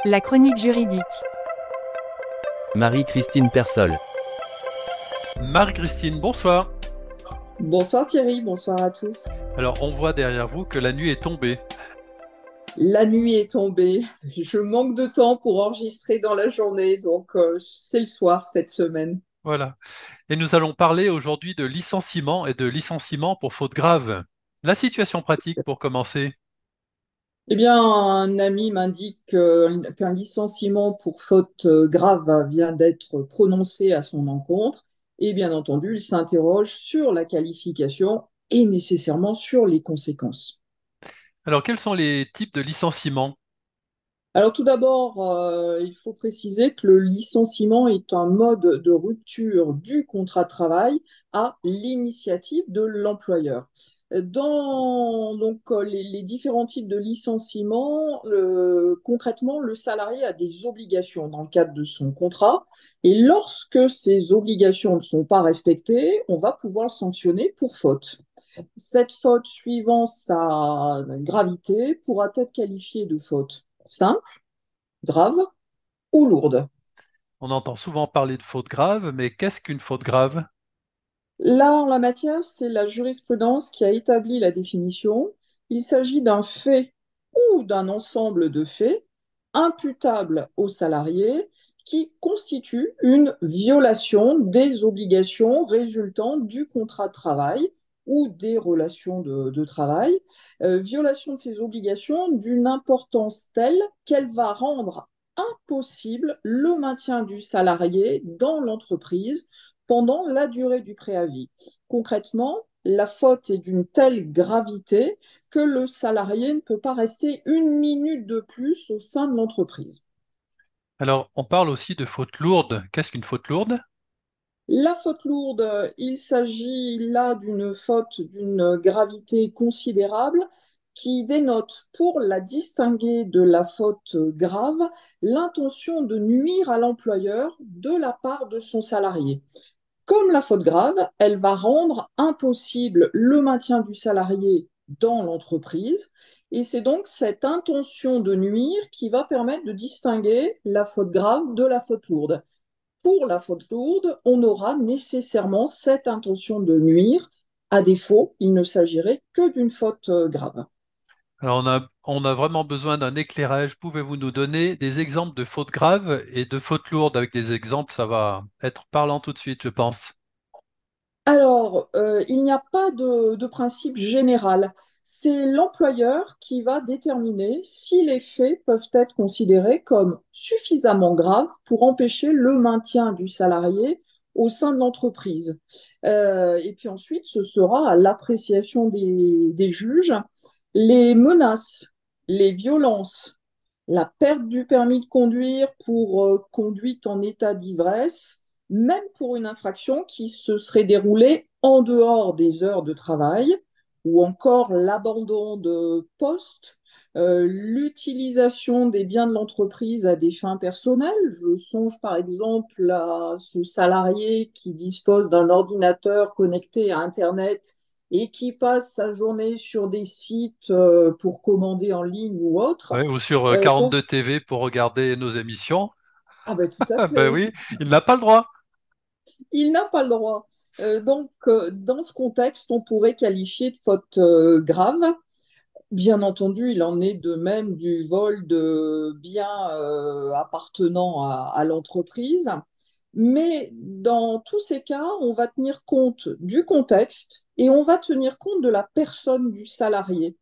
La chronique juridique. Marie-Christine Persol. Marie-Christine, bonsoir. Bonsoir Thierry, bonsoir à tous. Alors, on voit derrière vous que la nuit est tombée. La nuit est tombée, je manque de temps pour enregistrer dans la journée, donc c'est le soir cette semaine. Voilà. Et nous allons parler aujourd'hui de licenciement et de licenciement pour faute grave. La situation pratique pour commencer. Eh bien, un ami m'indique qu'un licenciement pour faute grave vient d'être prononcé à son encontre, et bien entendu, il s'interroge sur la qualification et nécessairement sur les conséquences. Alors, quels sont les types de licenciements? Alors tout d'abord, il faut préciser que le licenciement est un mode de rupture du contrat de travail à l'initiative de l'employeur. Dans les différents types de licenciement, concrètement, le salarié a des obligations dans le cadre de son contrat et lorsque ces obligations ne sont pas respectées, on va pouvoir le sanctionner pour faute. Cette faute, suivant sa gravité, pourra être qualifiée de faute simple, grave ou lourde. On entend souvent parler de faute grave, mais qu'est-ce qu'une faute grave? Là, en la matière, c'est la jurisprudence qui a établi la définition. Il s'agit d'un fait ou d'un ensemble de faits imputables au salarié qui constitue une violation des obligations résultant du contrat de travail ou des relations de travail, violation de ces obligations d'une importance telle qu'elle va rendre impossible le maintien du salarié dans l'entreprise pendant la durée du préavis. Concrètement, la faute est d'une telle gravité que le salarié ne peut pas rester une minute de plus au sein de l'entreprise. Alors, on parle aussi de faute lourde. Qu'est-ce qu'une faute lourde? La faute lourde, il s'agit là d'une faute d'une gravité considérable qui dénote, pour la distinguer de la faute grave, l'intention de nuire à l'employeur de la part de son salarié. Comme la faute grave, elle va rendre impossible le maintien du salarié dans l'entreprise. Et c'est donc cette intention de nuire qui va permettre de distinguer la faute grave de la faute lourde. Pour la faute lourde, on aura nécessairement cette intention de nuire. À défaut, il ne s'agirait que d'une faute grave. Alors, on a vraiment besoin d'un éclairage. Pouvez-vous nous donner des exemples de fautes graves et de fautes lourdes avec des exemples? Ça va être parlant tout de suite, je pense. Alors, il n'y a pas de principe général. C'est l'employeur qui va déterminer si les faits peuvent être considérés comme suffisamment graves pour empêcher le maintien du salarié au sein de l'entreprise. Et puis ensuite, ce sera à l'appréciation des juges. Les menaces, les violences, la perte du permis de conduire pour conduite en état d'ivresse, même pour une infraction qui se serait déroulée en dehors des heures de travail, ou encore l'abandon de poste, l'utilisation des biens de l'entreprise à des fins personnelles. Je songe par exemple à ce salarié qui dispose d'un ordinateur connecté à Internet et qui passe sa journée sur des sites pour commander en ligne ou autre. Ouais, ou sur Donc, 42 TV pour regarder nos émissions. ah ben tout à Ben fait. oui, il n'a pas le droit. Il n'a pas le droit. Dans ce contexte, on pourrait qualifier de faute grave. Bien entendu, il en est de même du vol de biens appartenant à l'entreprise. Mais dans tous ces cas, on va tenir compte du contexte et on va tenir compte de la personne du salarié.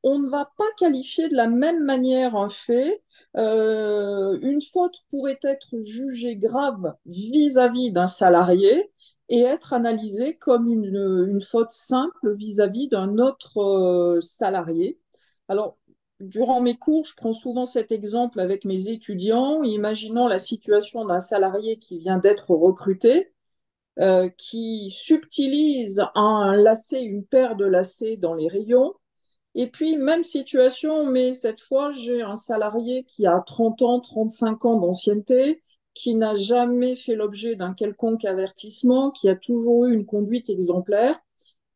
On ne va pas qualifier de la même manière un fait. Une faute pourrait être jugée grave vis-à-vis d'un salarié et être analysée comme une faute simple vis-à-vis d'un autre salarié. Alors, durant mes cours, je prends souvent cet exemple avec mes étudiants, imaginant la situation d'un salarié qui vient d'être recruté, qui subtilise un lacet, une paire de lacets dans les rayons et puis, même situation, mais cette fois, j'ai un salarié qui a 30 ans, 35 ans d'ancienneté, qui n'a jamais fait l'objet d'un quelconque avertissement, qui a toujours eu une conduite exemplaire.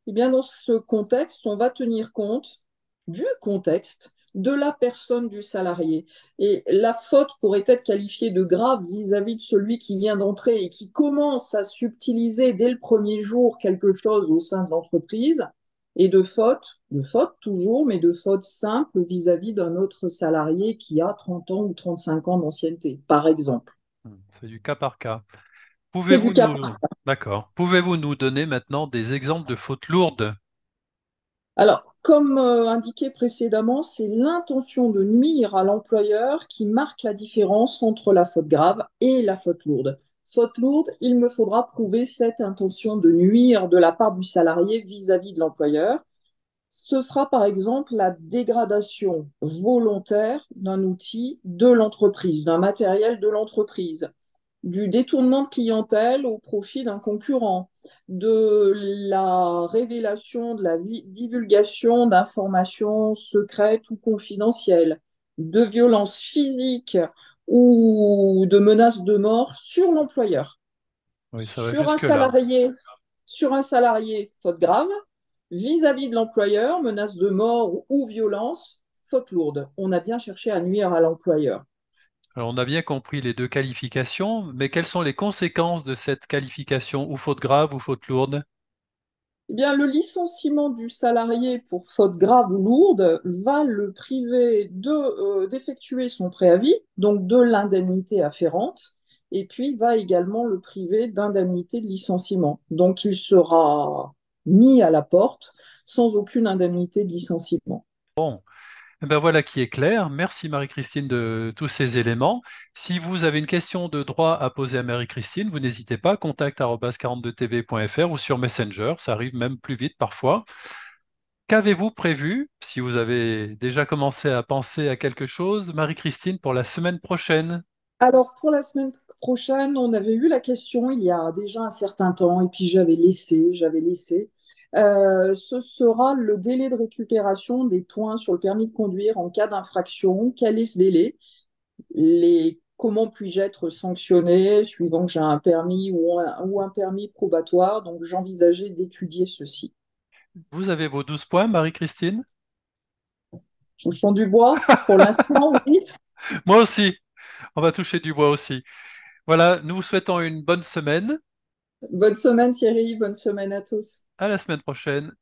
Eh bien, dans ce contexte, on va tenir compte du contexte de la personne du salarié. Et la faute pourrait être qualifiée de grave vis-à-vis de celui qui vient d'entrer et qui commence à subtiliser dès le premier jour quelque chose au sein de l'entreprise, et de faute toujours, mais de faute simple vis-à-vis d'un autre salarié qui a 30 ans ou 35 ans d'ancienneté, par exemple. C'est du cas par cas. C'est du Pouvez-vous cas nous, par cas. d'accord. Pouvez-vous nous donner maintenant des exemples de fautes lourdes? Alors, comme indiqué précédemment, c'est l'intention de nuire à l'employeur qui marque la différence entre la faute grave et la faute lourde. Faute lourde, il me faudra prouver cette intention de nuire de la part du salarié vis-à-vis de l'employeur. Ce sera par exemple la dégradation volontaire d'un outil de l'entreprise, d'un matériel de l'entreprise, du détournement de clientèle au profit d'un concurrent, de la révélation, de la divulgation d'informations secrètes ou confidentielles, de violences physiques ou de menaces de mort sur l'employeur. Oui, ça va Sur un jusque-là. salarié, sur un salarié, faute grave, vis-à-vis de l'employeur, menace de mort ou violence, faute lourde. On a bien cherché à nuire à l'employeur. Alors, on a bien compris les deux qualifications, mais quelles sont les conséquences de cette qualification ou faute grave ou faute lourde? Eh bien, le licenciement du salarié pour faute grave ou lourde va le priver d'effectuer son préavis, donc de l'indemnité afférente, et puis va également le priver d'indemnité de licenciement. Donc, il sera mis à la porte sans aucune indemnité de licenciement. Bon, eh ben voilà qui est clair. Merci Marie-Christine de tous ces éléments. Si vous avez une question de droit à poser à Marie-Christine, vous n'hésitez pas, contact@42tv.fr ou sur Messenger, ça arrive même plus vite parfois. Qu'avez-vous prévu, si vous avez déjà commencé à penser à quelque chose, Marie-Christine, pour la semaine prochaine? Alors, pour la semaine prochaine, on avait eu la question il y a déjà un certain temps, et puis j'avais laissé. Ce sera le délai de récupération des points sur le permis de conduire en cas d'infraction. Quel est ce délai? Comment puis-je être sanctionné suivant que j'ai un permis ou un permis probatoire? Donc, j'envisageais d'étudier ceci. Vous avez vos 12 points, Marie-Christine? Je vous sens du bois. Pour l'instant, oui. Moi aussi, on va toucher du bois aussi. Voilà, nous vous souhaitons une bonne semaine. Bonne semaine, Thierry. Bonne semaine à tous. À la semaine prochaine.